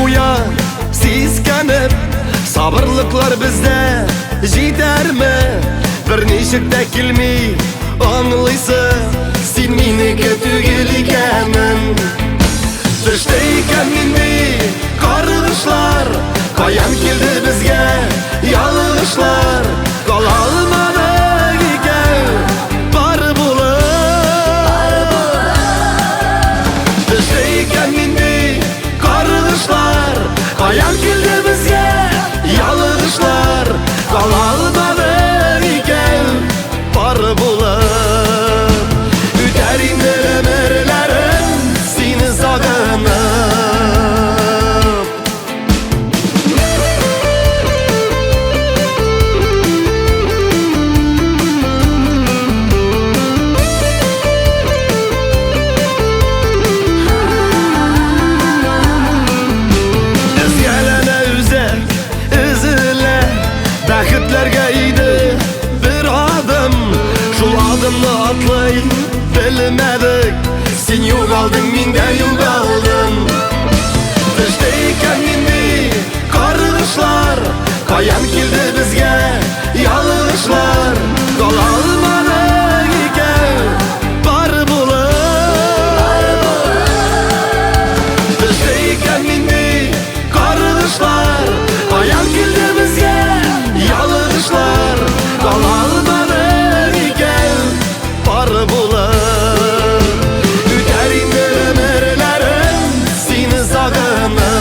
куя сискәнеп, сабырлыклар бездә җитәрме? Берничек тә килми аңлыйсы, син минеке түгел икәнен. Төште икән инде каргышлар, каян килде безгә ялгышлар. Кала алмадык икән бар булып. Төште икән инде каргышлар, каян килде безгә ялгышлар. Кала алмадык икән бар булып. Үтәр инде öмерләрем сине сагынып. Өзгәләнә үзәк, өзелә, бәхетләргә иде бер адым. Шул адымны атлый белмәдек, син югалдың, мин дә югалдым. Төште икән инде каргышлар, каян килде безгә ялгышлар. Кала алмадык икән бар булып. Төште икән инде каргышлар, каян килде безгә ялгышлар. Кала алмадык икән бар булып. Үтәр инде öмерләрем сине сагынып.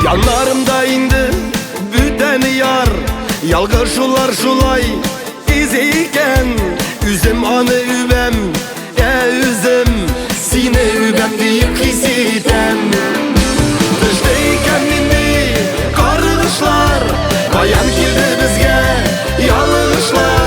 Яннарымда инде бүтән яр, ялгыш шулар шулай изе икән. Үзем аны үбәм, үзем сине үбәм дип хис итәм. Төште икән инде каргышлар, каян килде безгә ялгышлар.